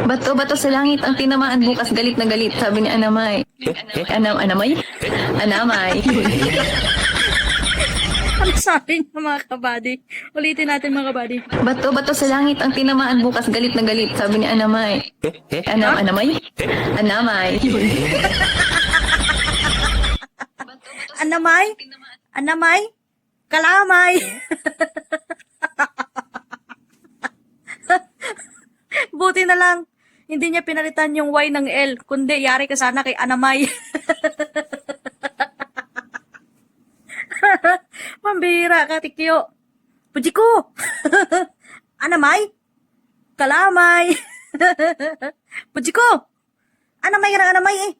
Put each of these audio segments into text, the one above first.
Bato-bato sa langit ang tinamaan bukas galit na galit, sabi ni Anamay. Anamay? Anamay. Ano sabi niya mga kabady? Ulitin natin mga kabady. Bato-bato sa langit ang tinamaan bukas galit na galit, sabi ni Anamay. Anamay? Anamay. Anamay? Anamay? Kalamay? Buti na lang, hindi niya pinalitan yung Y ng L, kundi yari ka sana kay Anamay. Pambira ka, Tikyo. Puji ko. Anamay? Kalamay. Puji ko. Anamay ka ng Anamay eh.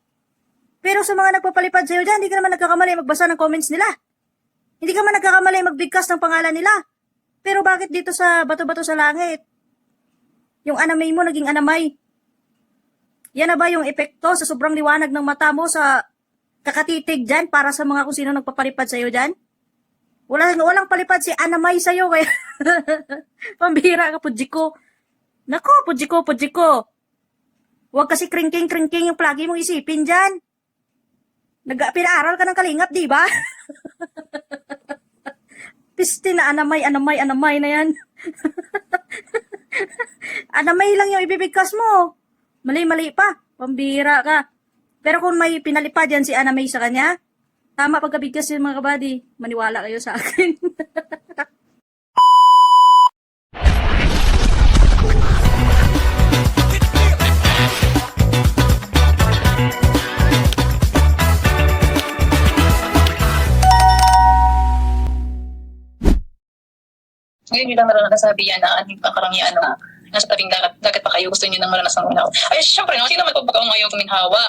Pero sa mga nagpapalipad sa'yo dyan, hindi ka naman nagkakamali magbasa ng comments nila. Hindi ka man nagkakamali magbigkas ng pangalan nila. Pero bakit dito sa bato-bato sa langit? Yung Anamay mo naging Anamay. Yan na ba yung epekto sa sobrang liwanag ng mata mo sa kakatitig dyan para sa mga kung sino nagpapalipad sa'yo dyan? Walang palipad si Anamay sa'yo kaya pambira ka, Pujiko. Nako, Pujiko. Huwag kasi kringking yung plagi mong isipin dyan. Pinaaral ka ng kalingap, di ba? Piste na Anamay na yan. Anamay lang yung ibibigkas mo. Mali pa. Pambira ka. Pero kung may pinalipad yan si Anamay sa kanya, tama pagkabigkas yun mga kabady. Maniwala kayo sa akin. Ngayon yun lang naman nasabi yan na ating pangkarangyaan na nasa tabing dagat pa kayo, gusto niyo nang maranasan ng unaw. Ay, syempre, no? Sino naman pagpagkaong ayaw kuminhawa?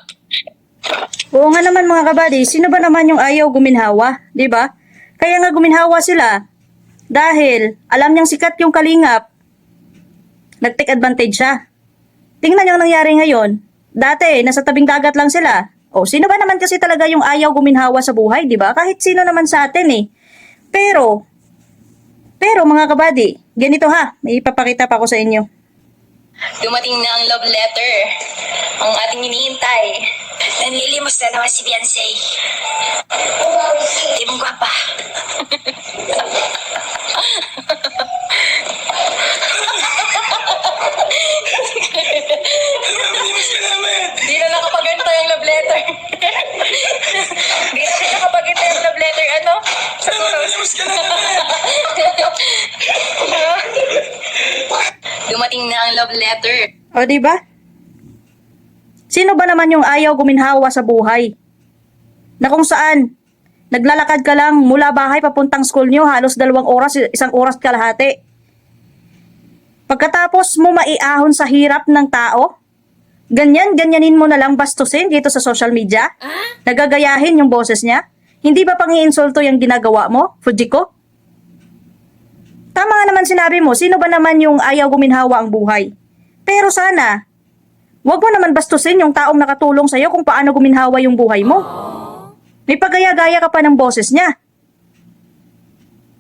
Oo nga naman mga kabady, sino ba naman yung ayaw guminhawa, di ba? Kaya nga guminhawa sila dahil alam niyang sikat yung kalingap, nag-take advantage siya. Tingnan niyo ang nangyari ngayon. Dati, nasa tabing dagat lang sila. O, sino ba naman kasi talaga yung ayaw guminhawa sa buhay, di ba? Kahit sino naman sa atin eh. Pero mga kabady, ganito ha, may ipapakita pa ako sa inyo. Dumating na ang love letter. Ang ating hinihintay. Nanlilimos na naman si Beyonce. Di mong gwapa. Di na nakapagantay ang love letter. Di na nakapagantay ang love letter. Ano? Dumating na ang love letter. O, di ba? Sino ba naman yung ayaw guminhawa sa buhay? Na kung saan, naglalakad ka lang mula bahay papuntang school nyo, halos 2 oras, 1 oras kalahati. Pagkatapos mo maiahon sa hirap ng tao, ganyanin mo na lang bastusin dito sa social media? Nagagayahin yung boses niya? Hindi ba pang-iinsulto yung ginagawa mo, Fujiko? Tama nga naman sinabi mo, sino ba naman yung ayaw guminhawa ang buhay? Pero sana, wag mo naman bastusin yung taong nakatulong sa'yo kung paano guminhawa yung buhay mo. May pagaya-gaya ka pa ng boses niya.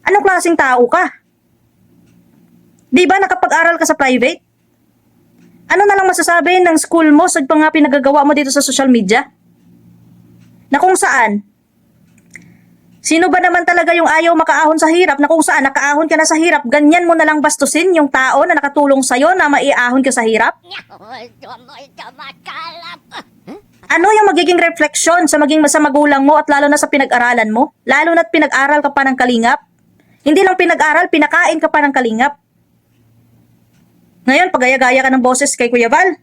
Anong klaseng tao ka? Di ba nakapag-aral ka sa private? Ano na lang masasabi ng school mo sa mga pinagagawa mo dito sa social media? Na kung saan, sino ba naman talaga yung ayaw makaahon sa hirap na kung saan nakaahon ka na sa hirap, ganyan mo na lang bastusin yung tao na nakatulong sa'yo na maiahon ka sa hirap? Ano yung magiging refleksyon sa magulang mo at lalo na sa pinag-aralan mo? Lalo na't pinag-aral ka pa ng kalingap? Hindi lang pinag-aral, pinakain ka pa ng kalingap. Ngayon, pagaya-gaya ka ng boses kay Kuya Val.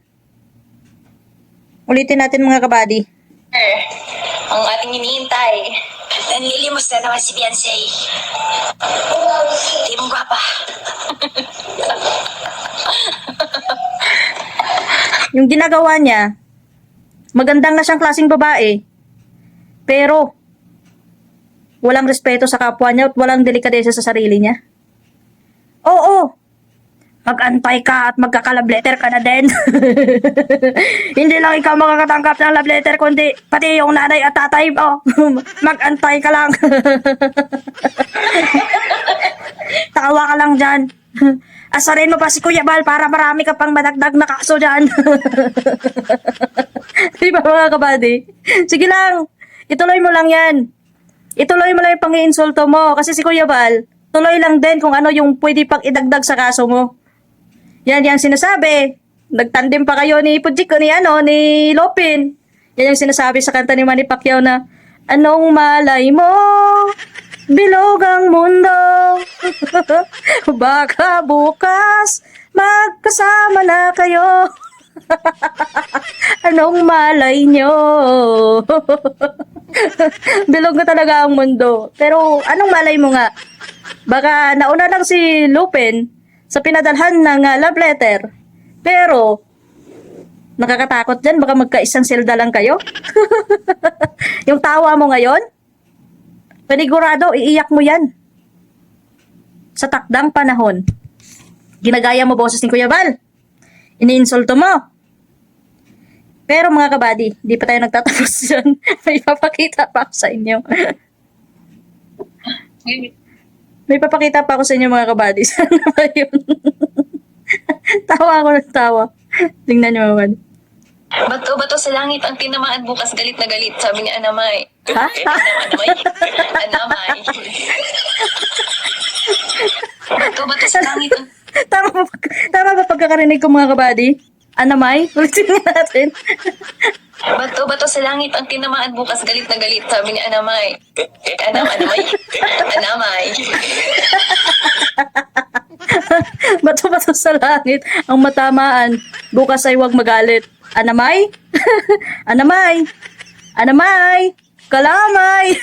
Ulitin natin mga kabady. Ang ating hinihintay. Nanlilimos na naman si Beyonce. Di mong gwapa. Yung ginagawa niya, magandang na siyang klaseng babae, pero walang respeto sa kapwa niya at walang delikadesa sa sarili niya. Oo, mag-antay ka at magka-love letter ka na din. Hindi lang ikaw makakatanggap ng love letter, kundi pati yung nanay at tatay mo. Mag-antay ka lang. Tawa ka lang dyan. Asarin mo pa si Kuya Bal para marami ka pang madagdag na kaso dyan. Di ba mga kabady? Sige lang, ituloy mo lang yan. Ituloy mo lang yung pang-iinsulto mo. Kasi si Kuya Bal, tuloy lang din kung ano yung pwede pang idagdag sa kaso mo. Yan yung sinasabi. Nagtandem pa kayo ni Pujiko, ni Lopin. Yan yung sinasabi sa kanta ni Manny Pacquiao na, anong malay mo? Bilog ang mundo. Baka bukas magkasama na kayo. Anong malay nyo? Bilog na talaga ang mundo. Pero anong malay mo nga? Baka nauna lang si Lupin sa pinadalhan ng love letter. Pero nakakatakot dyan. Baka magkaisang selda lang kayo. Yung tawa mo ngayon, panigurado, iiyak mo yan. Sa takdang panahon. Ginagaya mo boses ni Kuya Bal. Iniinsulto mo. Pero mga kabady, di pa tayo nagtatapos dyan. May papakita pa ako sa inyo. May papakita pa ako sa inyo mga kabady. Sana ba yun? Tawa ako ng tawa. Tingnan nyo mga kabady. Bato-bato sa langit ang tinamaan bukas, galit na galit, sabi ni Anamay. Ha? Anamay? Anamay. Bato-bato sa langit ang... Tama ba pagkakarinig ko mga kabady? Anamay? Ulitin nga natin. Bato-bato sa langit ang tinamaan bukas, galit na galit, sabi ni Anamay. Anamay? Anamay. Bato-bato sa langit ang matamaan. Bukas ay huwag magalit. Anamay? Anamay? Anamay? Kalamay?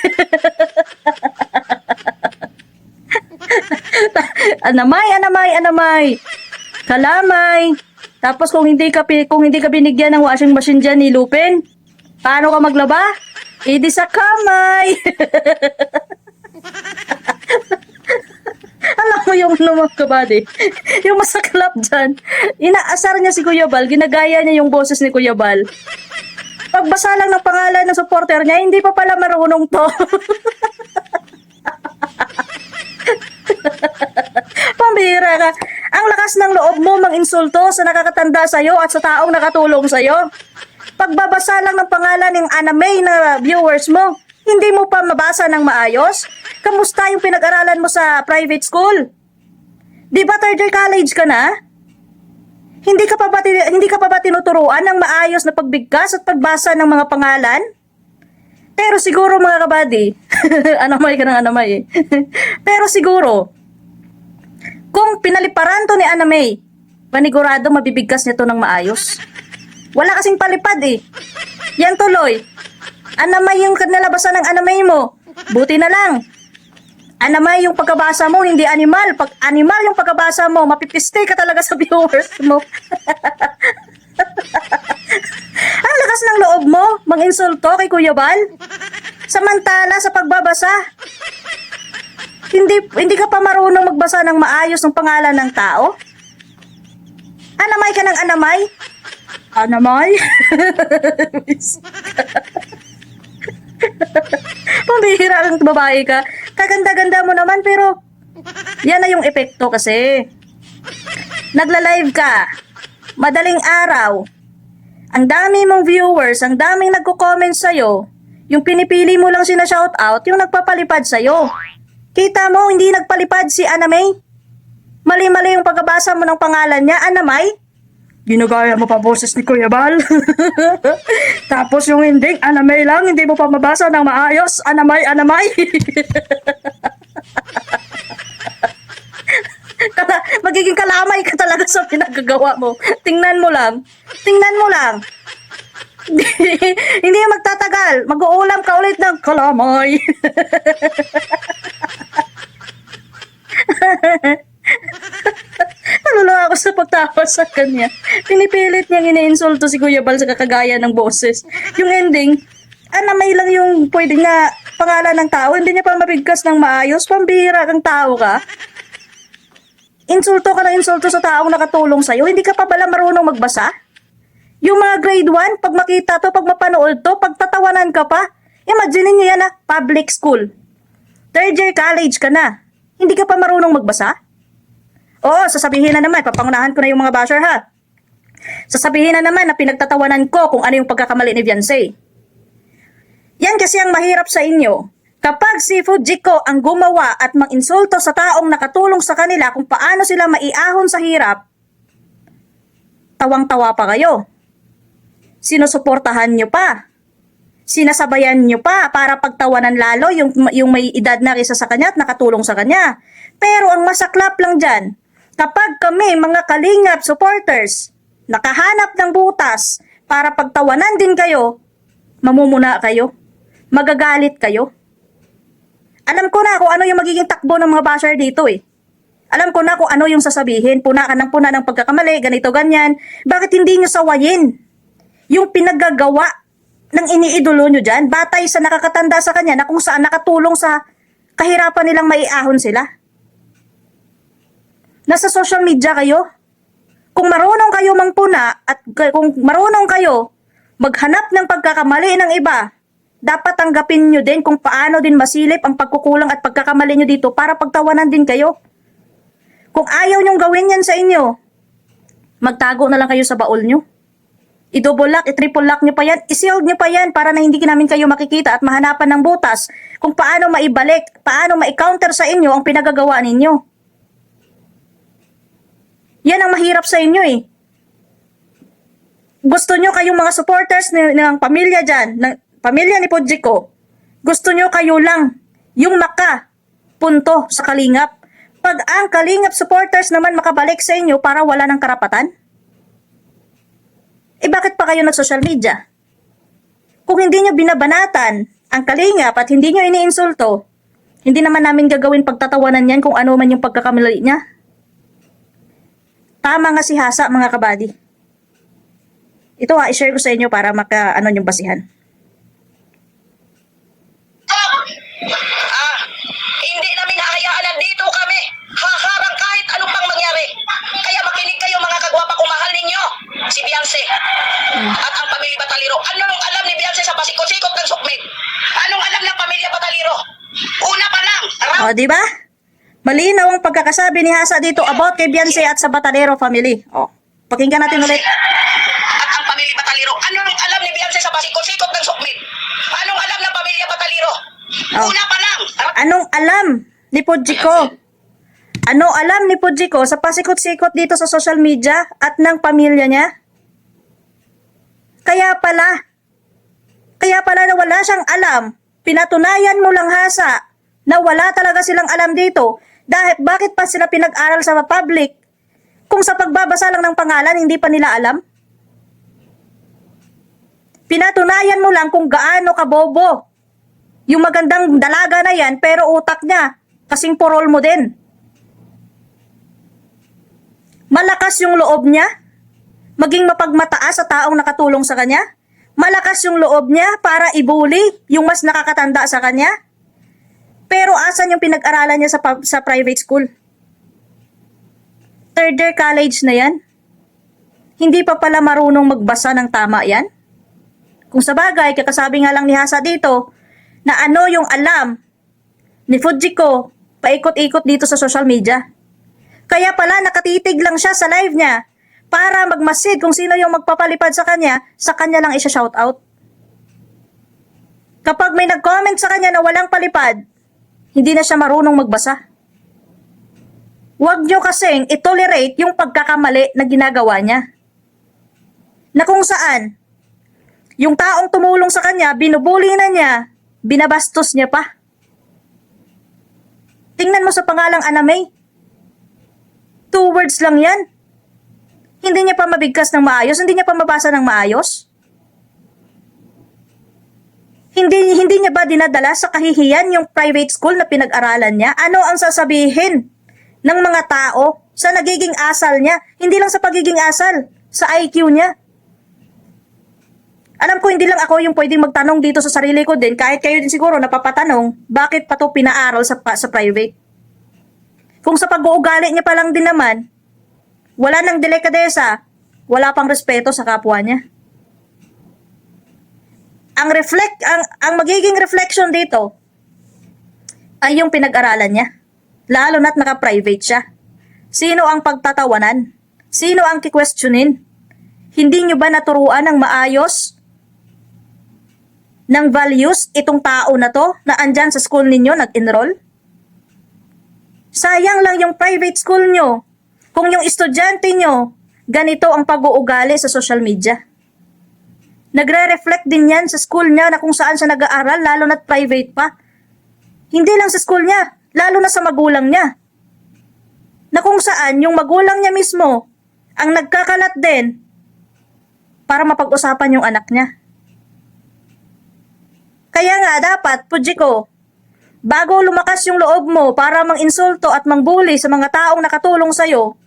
Anamay, anamay, anamay. Kalamay. Tapos kung hindi ka binigyan ng washing machine diyan ni Lupin, paano ka maglaba? Idi sa kamay. Alam mo yung mga kabady, yung masaklap dyan, inaasar niya si Kuya Bal, ginagaya niya yung boses ni Kuya Bal. Pagbasa lang ng pangalan ng supporter niya, hindi pa pala marunong to. Pambihira ka. Ang lakas ng loob mo mang-insulto sa nakakatanda sa'yo at sa taong nakatulong sa'yo. Pagbabasa lang ng pangalan ng anime na viewers mo, hindi mo pa mabasa ng maayos? Kamusta yung pinag-aralan mo sa private school? Di ba third year college ka na? Hindi ka pa ba tinuturuan ng maayos na pagbigkas at pagbasa ng mga pangalan? Pero siguro mga kabady, anamay ka ng anamay eh. Pero siguro, kung pinaliparan to ni Anamay, panigurado mabibigkas niya to ng maayos. Wala kasing palipad eh. Yan tuloy. Anamay yung nalabasan ng anamay mo. Buti na lang. Anamay yung pagkabasa mo, hindi animal. Pag animal yung pagkabasa mo, mapipiste ka talaga sa viewers mo. Ang lakas ng loob mo, mang-insulto kay Kuya Bal. Samantala sa pagbabasa, hindi ka pa marunong magbasa ng maayos ng pangalan ng tao? Anamay ka ng anamay? Anamay? Pambihira ng babae ka. Kaganda-ganda mo naman pero yan na yung epekto kasi. Nagla-live ka. Madaling araw. Ang dami mong viewers, ang daming nagko-comment sa'yo. Yung pinipili mo lang sina-shoutout, yung nagpapalipad sa'yo. Kita mo, hindi nagpalipad si Anamay. Mali-mali yung pagkabasa mo ng pangalan niya, Anamay. Ginagaya mo pa boses ni Kuya Bal. Tapos yung ending, Anamay lang, hindi mo pa mabasa ng maayos. Anamay, Anamay. Magiging kalamay ka talaga sa pinagagawa mo. Tingnan mo lang. Tingnan mo lang. Hindi magtatagal. Mag-uulam ka ulit ng kalamay. Naluluha ako sa pagtawa sa kanya. Pinipilit niyang iniinsulto si Kuya Bal sa kakagaya ng boses. Yung ending, Anamay lang yung pwede nga pangalan ng tao. Hindi niya pa mabigkas ng maayos. Pambihira kang tao ka. Insulto ka ng insulto sa taong nakatulong sa'yo. Hindi ka pa bala marunong magbasa? Yung mga grade 1, pag makita to, pag mapanood to, pag tatawanan ka pa, imagine niyo yan public school. Third year college ka na. Hindi ka pa marunong magbasa? Oo, sasabihin na naman, papangunahan ko na yung mga basher ha. Sasabihin na naman na pinagtatawanan ko kung ano yung pagkakamali ni Beyonce. Yan kasi ang mahirap sa inyo. Kapag si Fujiko ang gumawa at mang-insulto sa taong nakatulong sa kanila kung paano sila maiahon sa hirap, tawang-tawa pa kayo. Sinusuportahan nyo pa. Sinasabayan nyo pa para pagtawanan lalo yung may edad na kaysa sa kanya at nakatulong sa kanya. Pero ang masaklap lang dyan, kapag kami mga Kalingap supporters, nakahanap ng butas para pagtawanan din kayo, mamumuna kayo, magagalit kayo. Alam ko na kung ano yung magiging takbo ng mga basher dito eh. Alam ko na kung ano yung sasabihin, puna ka ng puna ng pagkakamali, ganito, ganyan. Bakit hindi nyo sawayin yung pinaggagawa ng iniidolo nyo dyan, batay sa nakakatanda sa kanya na kung saan nakatulong sa kahirapan nilang maiahon sila? Nasa social media kayo. Kung marunong kayo mangpuna at kung marunong kayo maghanap ng pagkakamali ng iba, dapat tanggapin nyo din kung paano din masilip ang pagkukulang at pagkakamali nyo dito para pagtawanan din kayo. Kung ayaw nyong gawin yan sa inyo, magtago na lang kayo sa baul nyo. I-double lock, i-triple lock nyo pa yan, i-sealed nyo pa yan para na hindi namin kayo makikita at mahanapan ng butas kung paano maibalik, paano ma-counter sa inyo ang pinagagawa ninyo. Yan ang mahirap sa inyo eh. Gusto nyo kayong mga supporters ng pamilya dyan, ng pamilya ni Fujiko, gusto nyo kayo lang yung punto sa Kalingap. Pag ang Kalingap supporters naman makabalik sa inyo para wala ng karapatan, eh bakit pa kayo nag-social media? Kung hindi nyo binabanatan ang Kalingap at hindi nyo iniinsulto, hindi naman namin gagawin pagtatawanan yan kung ano man yung pagkakamali niya. Tama nga si Hasa, mga kabady. Ito i-share ko sa inyo para maka-ano yung basihan. Hindi namin hahayaan na dito kami. Haharang kahit anong pang mangyari. Kaya makinig kayo mga kagwapa kung mahal ninyo. Si Beyonce at ang pamilya Bataliro. Anong alam ni Beyonce sa pasikot-sikot ng sukmit? Anong alam ng pamilya Bataliro? Una pa lang. O, di ba? Malinaw ang pagkakasabi ni Hasa dito about kay Beyonce at sa Batalero family. O, pakinggan natin ulit. At ang pamilya Bataliro. Anong alam ni Beyonce sa pasikot-sikot ng sukmit? Anong alam ng pamilya Bataliro? Oh. Una pa lang. Anong alam ni Fujiko? Ano alam ni Fujiko sa pasikot-sikot dito sa social media at ng pamilya niya? Kaya pala na wala siyang alam. Pinatunayan mo lang, Hasa, na wala talaga silang alam dito. Dahil bakit pa sila pinag-aral sa public? Kung sa pagbabasa lang ng pangalan, hindi pa nila alam? Pinatunayan mo lang kung gaano kabobo yung magandang dalaga na yan, pero utak niya, kasing porol mo din. Malakas yung loob niya, maging mapagmataas sa taong nakatulong sa kanya. Malakas yung loob niya para ibuli yung mas nakakatanda sa kanya. Pero asan yung pinag-aralan niya sa private school? Third year college na yan? Hindi pa pala marunong magbasa ng tama yan? Kung sa bagay, kakasabi nga lang ni Hasa dito, na ano yung alam ni Fujiko paikot-ikot dito sa social media. Kaya pala nakatitig lang siya sa live niya para magmasid kung sino yung magpapalipad sa kanya lang isa-shoutout. Kapag may nag-comment sa kanya na walang palipad, hindi na siya marunong magbasa. Huwag nyo kasing itolerate yung pagkakamali na ginagawa niya. Na kung saan, yung taong tumulong sa kanya, binubuli na niya, binabastos niya pa. Tingnan mo sa pangalang Anamay. 2 words lang yan. Hindi niya pa mabigkas ng maayos, hindi niya pa mabasa ng maayos. Hindi niya ba dinadala sa kahihiyan yung private school na pinag-aralan niya? Ano ang sasabihin ng mga tao sa nagiging asal niya? Hindi lang sa pagiging asal, sa IQ niya. Alam ko hindi lang ako yung pwedeng magtanong dito sa sarili ko din, kahit kayo din siguro napapatanong, bakit pa to pinaaral sa private? Kung sa pag-uugali niya pa lang din naman, wala nang delikadesa, wala pang respeto sa kapwa niya. Ang magiging reflection dito ay yung pinag-aralan niya. Lalo na't naka-private siya. Sino ang pagtatawanan? Sino ang kikwestiyonin? Hindi nyo ba naturuan ng maayos ng values itong tao na to na andyan sa school ninyo nag-enroll? Sayang lang yung private school nyo kung yung estudyante nyo ganito ang pag-uugali sa social media. Nagre-reflect din yan sa school niya na kung saan siya nag-aaral, lalo na't private pa. Hindi lang sa school niya, lalo na sa magulang niya. Na kung saan yung magulang niya mismo ang nagkakalat din para mapag-usapan yung anak niya. Kaya nga dapat, Pujiko, bago lumakas yung loob mo para mang-insulto at mang-bully sa mga taong nakatulong sa'yo,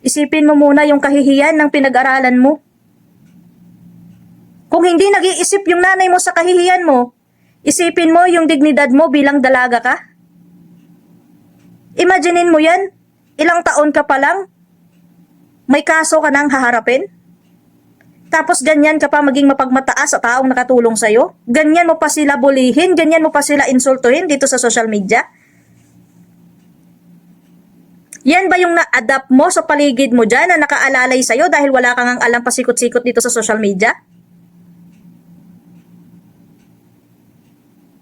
isipin mo muna yung kahihiyan ng pinag-aralan mo. Kung hindi nag-iisip yung nanay mo sa kahihiyan mo, isipin mo yung dignidad mo bilang dalaga ka. Imaginin mo yan, ilang taon ka pa lang, may kaso ka nang haharapin. Tapos ganyan ka pa maging mapagmataas sa taong nakatulong sa'yo. Ganyan mo pa sila bulihin, ganyan mo pa sila insultuhin dito sa social media. Yan ba yung na-adapt mo sa paligid mo dyan na nakaalalay sa'yo dahil wala kang ang alam pasikot-sikot dito sa social media?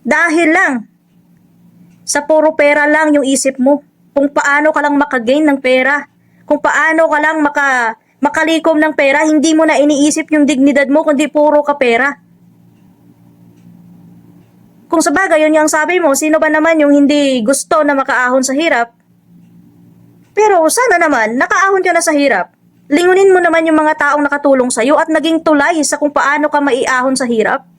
Dahil lang sa puro pera lang yung isip mo. Kung paano ka lang makagain ng pera. Kung paano ka lang makalikom ng pera, hindi mo na iniisip yung dignidad mo kundi puro ka pera. Kung sa bagay, yun yung sabi mo, sino ba naman yung hindi gusto na makaahon sa hirap? Pero sana naman, nakaahon ka na sa hirap. Lingunin mo naman yung mga taong nakatulong sa'yo at naging tulay sa kung paano ka maiahon sa hirap.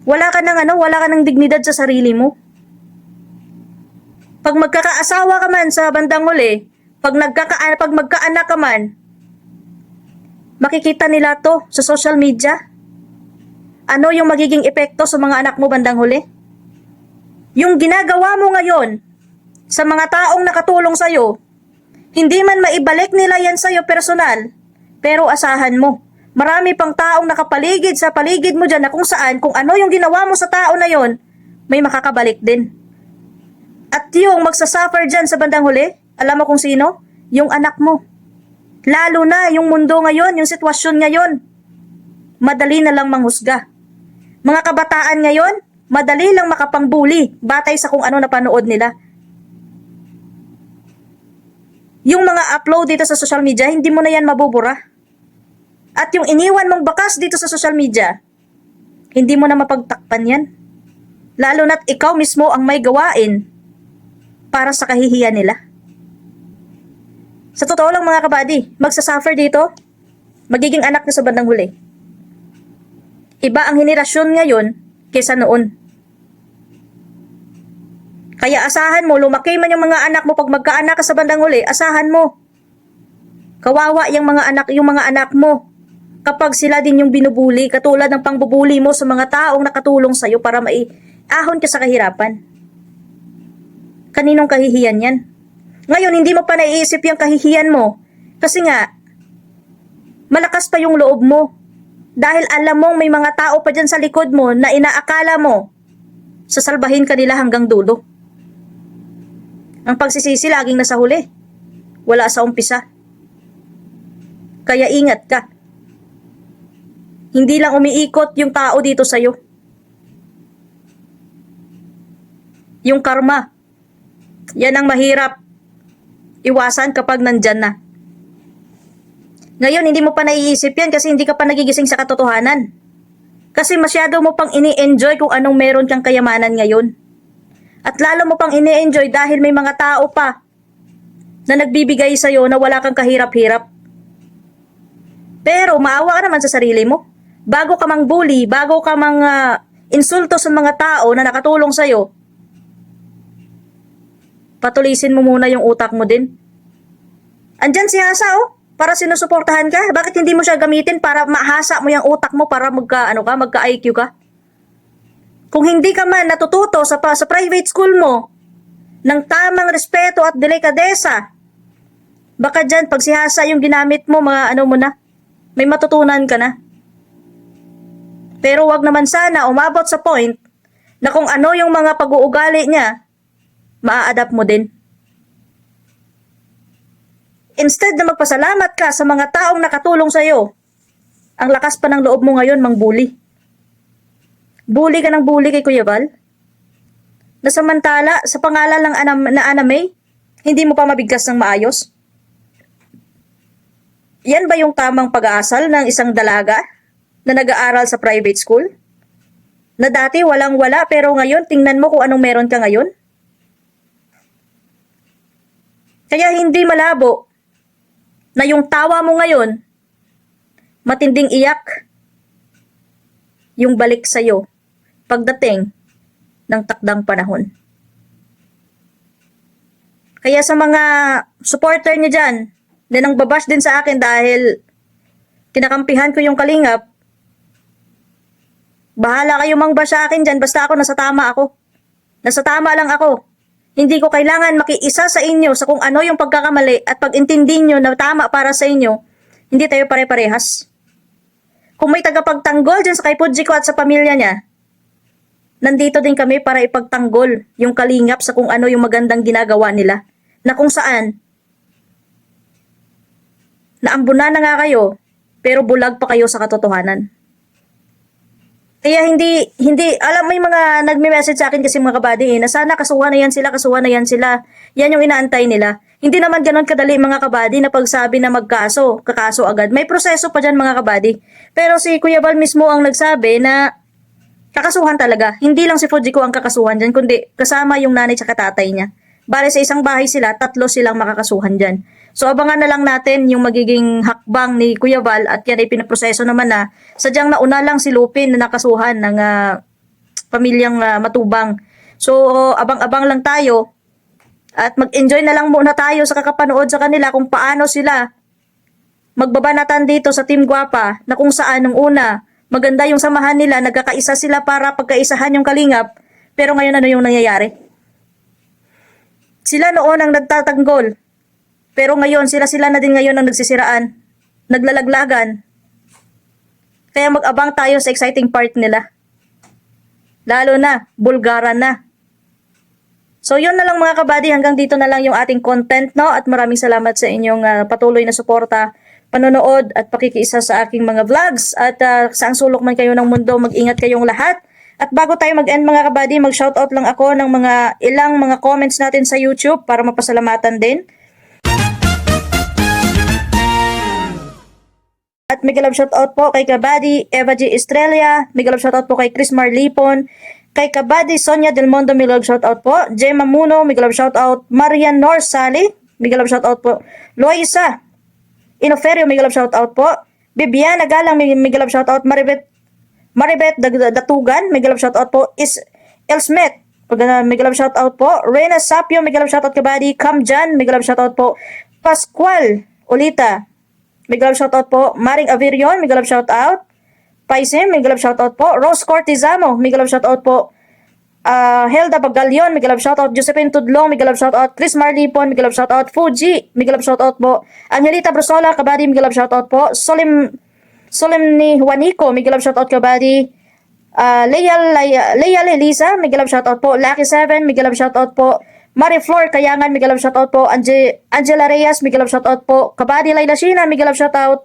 Wala ka ng dignidad sa sarili mo. Pag magkakaasawa ka man sa bandang huli, pag magkaanak ka man, makikita nila to sa social media. Ano yung magiging epekto sa mga anak mo bandang huli? Yung ginagawa mo ngayon sa mga taong nakatulong sa'yo, hindi man maibalik nila yan sa'yo personal, pero asahan mo. Marami pang taong nakapaligid sa paligid mo dyan na kung saan, kung ano yung ginawa mo sa tao na yon, may makakabalik din. At yung magsasuffer dyan sa bandang huli, alam mo kung sino? Yung anak mo. Lalo na yung mundo ngayon, yung sitwasyon ngayon. Madali na lang manghusga. Mga kabataan ngayon, madali lang makapangbuli batay sa kung ano napanood nila. Yung mga upload dito sa social media, hindi mo na yan mabubura. At yung iniwan mong bakas dito sa social media, hindi mo na mapagtakpan yan. Lalo na't ikaw mismo ang may gawain para sa kahihiyan nila. Sa totoo lang mga kabady, magsasuffer dito, magiging anak na sa bandang huli. Iba ang henerasyon ngayon kaysa noon. Kaya asahan mo, lumaki man yung mga anak mo pag magkaanak ka sa bandang huli, asahan mo. Kawawa yung mga anak mo kapag sila din yung binubuli, katulad ng pangbubuli mo sa mga taong nakatulong sa'yo para maiahon ka sa kahirapan. Kaninong kahihiyan yan? Ngayon, hindi mo pa naiisip yung kahihiyan mo. Kasi nga, malakas pa yung loob mo. Dahil alam mong may mga tao pa dyan sa likod mo na inaakala mo, sasalbahin ka nila hanggang dulo. Ang pagsisisi laging nasa huli. Wala sa umpisa. Kaya ingat ka. Hindi lang umiikot yung tao dito sa'yo. Yung karma. Yan ang mahirap iwasan kapag nandyan na. Ngayon, hindi mo pa naiisip yan kasi hindi ka pa nagigising sa katotohanan. Kasi masyado mo pang ini-enjoy kung anong meron kang kayamanan ngayon. At lalo mo pang ini-enjoy dahil may mga tao pa na nagbibigay sa'yo na wala kang kahirap-hirap. Pero maawa ka naman sa sarili mo. Bago ka mang bully, bago ka mang insulto sa mga tao na nakatulong sa'yo, patulisin mo muna yung utak mo din. Andyan si Hasa para sinusuportahan ka. Bakit hindi mo siya gamitin para mahasa mo yung utak mo para magka-IQ ka? Kung hindi ka man natututo sa private school mo ng tamang respeto at delikadesa, baka dyan pag si Hasa yung ginamit mo, may matutunan ka na. Pero wag naman sana umabot sa point na kung ano yung mga pag-uugali niya, maa-adapt mo din. Instead na magpasalamat ka sa mga taong nakatulong sa'yo, ang lakas pa ng loob mo ngayon mangbuli. Bully ka ng bully kay Kuya Val? Na samantala, sa pangalan ng na anime, hindi mo pa mabigkas ng maayos? Yan ba yung tamang pag-aasal ng isang dalaga na nag-aaral sa private school? Na dati walang-wala pero ngayon tingnan mo kung anong meron ka ngayon? Kaya hindi malabo na yung tawa mo ngayon, matinding iyak yung balik sa'yo pagdating ng takdang panahon. Kaya sa mga supporter niyo dyan, na nang babash din sa akin dahil kinakampihan ko yung Kalingap, bahala kayo mangbash sa akin dyan, basta ako nasa tama ako. Nasa tama lang ako. Hindi ko kailangan makiisa sa inyo sa kung ano yung pagkakamali at pag-intindi nyo na tama para sa inyo, hindi tayo pare-parehas. Kung may tagapagtanggol dyan sa kay Pujiko at sa pamilya niya, nandito din kami para ipagtanggol yung Kalingap sa kung ano yung magandang ginagawa nila. Na kung saan, naambunan na nga kayo, pero bulag pa kayo sa katotohanan. Kaya hindi, alam mo yung mga nagme-message sa akin kasi mga kabady na sana kasuhan na yan sila. Yan yung inaantay nila. Hindi naman ganon kadali mga kabady na pagsabi na magkaso, kakaso agad. May proseso pa dyan mga kabady. Pero si Kuya Val mismo ang nagsabi na kakasuhan talaga. Hindi lang si Fujiko ang kakasuhan dyan, kundi kasama yung nanay at tatay niya. Bale sa isang bahay sila, 3 silang makakasuhan dyan. So abangan na lang natin yung magiging hakbang ni Kuya Val at yan ay pinaproseso naman na sadyang nauna lang si Lupin na nakasuhan ng pamilyang Matubang. So abang-abang lang tayo at mag-enjoy na lang muna tayo sa kakapanood sa kanila kung paano sila magbabanatan dito sa Team Guapa na kung saan nung una maganda yung samahan nila, nagkakaisa sila para pagkaisahan yung Kalingap, pero ngayon ano yung nangyayari? Sila noon ang nagtatanggol. Pero ngayon, sila na din ngayon ang nagsisiraan, naglalaglagan. Kaya mag-abang tayo sa exciting part nila. Lalo na, bulgaran na. So yun na lang mga kabady, hanggang dito na lang yung ating content, no? At maraming salamat sa inyong patuloy na suporta, panonood at pakikiisa sa aking mga vlogs. At saang sulok man kayo ng mundo, mag-ingat kayong lahat. At bago tayo mag-end mga kabady, mag-shoutout lang ako ng ilang mga comments natin sa YouTube para mapasalamatan din. At mega love shoutout po kay Kabady Eva G. Estrella, mega love shoutout po kay Chris Marlipon, kay Kabady Sonia Del Mondo, mega love shoutout po, Gemma Muno, mega love shoutout, Marian Nor Sally, mega love shoutout po, Loisa Inoferio, mega love shoutout po, Bibiana Galang, mega love shoutout, Maribet Datugan, mega love shoutout po, Elsmet, mega love shoutout po, Reyna Sapio, mega love shoutout Kabady, Kamjan, mega love shoutout po, Pascual Olita, mega love shoutout po, Maring Avirion, mega love shoutout, Paisim, mega love shoutout po, Rose Cortizamo, mega love shoutout po, Helda Bagalion, mega love shoutout, Josephine Tudlong, mega love shoutout, Chris Marlipon, mega love shoutout, Fuji, mega love shoutout po, Angelita Brusola, Kabady, mega love shoutout po, Solemni Juanico, mega love shoutout Kabady, Leia Lelisa, mega love shoutout po, Lucky 7, mega love shoutout po, Marie Flor Kayangan, mega love shoutout po, Angela Reyes, mega love shoutout po, Kabady Layla Shina, mega love shoutout,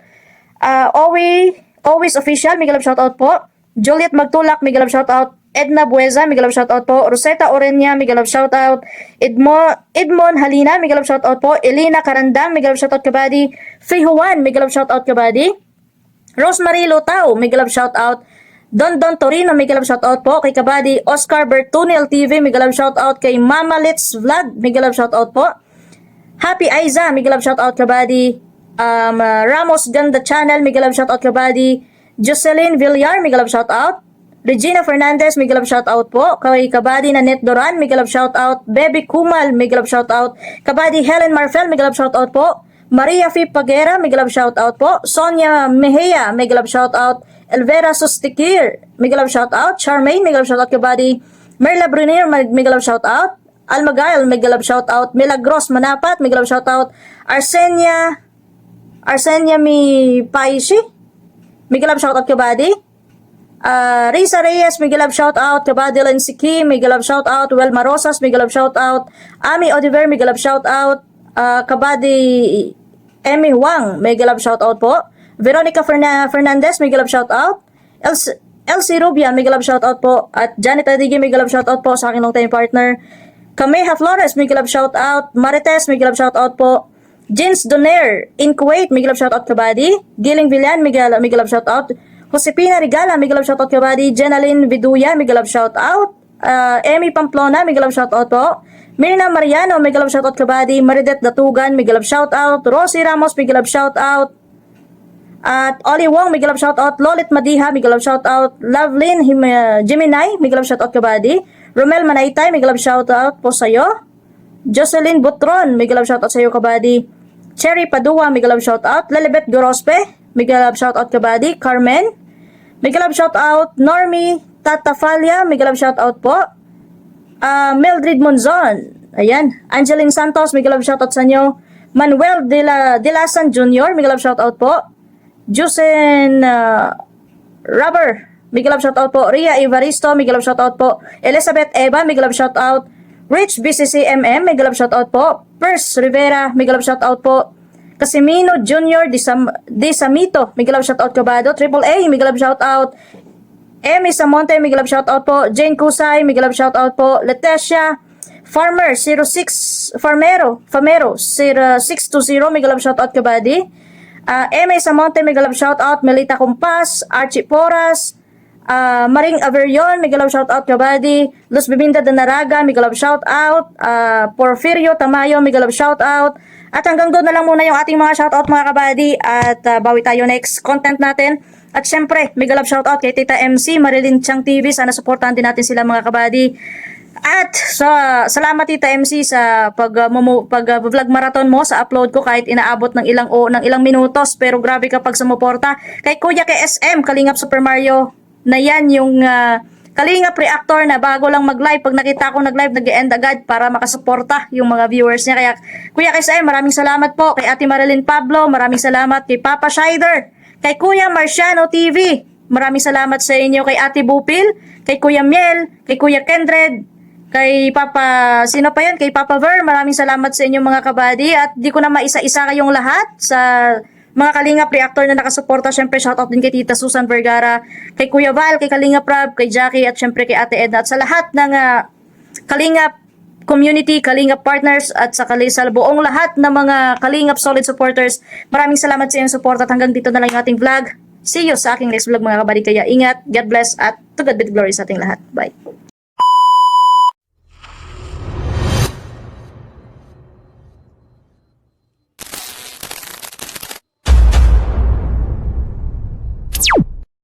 Always Official, mega love shoutout po, Juliet Magtulak, mega love shoutout, Edna Bueza, mega love shoutout po, Rosetta Orenya, mega love shoutout, Edmond Halina, mega love shoutout po, Elena Karandang, mega love shoutout Kabady, Faye Juan, mega love shoutout Kabady, Rosemary Lotao, mega love shoutout, Don Torino, mega love shoutout po kay Kabady, Oscar Bertunel TV, mega love shoutout kay Mama Let's Vlog, mega love shoutout po, Happy Aiza, mega love shoutout Kabady, Ramos Ganda Channel, mega love shoutout Kabady, Jocelyn Villar, mega love shoutout, Regina Fernandez, mega love shoutout po kay Kabady Nanette Doran, mega love shoutout, Baby Kumal, mega love shoutout, Kabady Helen Marfel, mega love shoutout po, Maria Fip Pagera, mega love shoutout po, Sonia Mejia, mega love shoutout, Elvera Sustikir, mega love shoutout, Charmaine, mega love shoutout Kabady, Merla Brunier, mega love shoutout, Almagail, mega love shoutout, Milagros Manapat, mega love shoutout, Arsenia Mi Paishi, mega love shoutout Kabady, Risa Reyes, Miguel Love shout out. Kabady Lansiki, Miguel Love shout out. Welma Rosas, Miguel Love shout out. Ami Odiver, Miguel Love shout out. Kabady Emmy Huang, Miguel Love shout out po. Veronica Fernandez, Miguel Love shout out. Elsie Rubia, Miguel Love shout out po. At Janet Adigui, Miguel Love shout out po sa aking long time partner. Kameha Flores, Miguel Love shout out. Marites, Miguel Love shout out po. Jins Donaire in Kuwait, Miguel Love shout out Kabady. Giling Villan, Miguel Love shout out. Josepina Regala, Miguel Love shout out Kabady. Jenaline Viduya, Miguel Love shout out. Emmy Pamplona, Miguel Love shout out po. Mirna Mariano, Miguel Love shout out Kabady. Maridet Datugan, Miguel Love shout out. Rosie Ramos, Miguel Love shout out. At Oli Wong, Miguel Love shout out. Lolit Madiha, Miguel Love shout out. Lovelyn Jiminay, Miguel Love shout out Kabady. Romel Manaytay, Miguel Love shout out po sa'yo. Jocelyn Butron, Miguel Love shout out sa'yo Kabady. Cherry Padua, Miguel Love shout out. Lelibet Gorospe, Miguel Love shout out Kabady. Carmen, Miguel Love shout out. Normie Tatafalia, Miguel Love shout out po. Mildred Monzon, ayan. Angeline Santos, Miguel Love shout out sa inyo. Manuel De Lasan Jr., Miguel Love shout out po. Jusen Rubber, Miguel Love shout out po. Ria Evaristo, Miguel Love shout out po. Elizabeth Eva, Miguel Love shout out. Rich BCCMM, Miguel Love shout out po. Pers Rivera, Miguel Love shout out po. Casimino Jr. De Samito, Miguel Love shout out Kabado. Triple A, Miguel Love shout out. Emmy Samonte, Miguel Love shout out po. Jane Kusay, Miguel Love shout out po. Leticia Farmer 06 Famero 0620, Miguel Love shout out Kabady. Emmy Samonte, Miguel Love shout out. Melita Kumpas, Archie Poras, Maring Averion, Miguel Love shout out Kabady. Luz Bibinda Danaraga, Miguel Love shout out. Porfirio Tamayo, Miguel Love shout out. At hanggang doon na lang muna yung ating mga shout out mga kabady. At bawi tayo next content natin. At syempre, Miguel Love shout out kay Tita MC, Marilyn Chang TV. Sana supportahan din natin sila mga kabady. At salamat Tita MC sa pag-vlog marathon mo sa upload ko kahit inaabot ng ilang minutos. Pero grabe ka pag sumuporta. Kay Kuya kay SM, Kalingap Super Mario, na yan yung Kalingap reactor na bago lang mag-live. Pag nakita ko nag-live, nag-end agad para makasuporta yung mga viewers niya. Kaya Kuya kay SM, maraming salamat po. Kay Ate Marilyn Pablo, maraming salamat. Kay Papa Shider, kay Kuya Marciano TV, maraming salamat sa inyo. Kay Ate Bupil, kay Kuya Miel, kay Kuya Kendred, kay Papa, sino pa yan? Kay Papa Ver, maraming salamat sa inyo mga kabady. At di ko na maisa-isa kayong lahat sa mga Kalingap reactor na nakasuporta. Syempre shoutout din kay Tita Susan Vergara, kay Kuya Val, kay Kalingap Rab, kay Jackie, at syempre kay Ate Edna. At sa lahat ng Kalingap community, Kalingap partners, at sa buong lahat ng mga Kalingap solid supporters, maraming salamat sa inyong support. At hanggang dito na lang yung ating vlog. See you sa aking next vlog mga kabady. Kaya ingat, God bless, at to God be the glory sa ating lahat. Bye.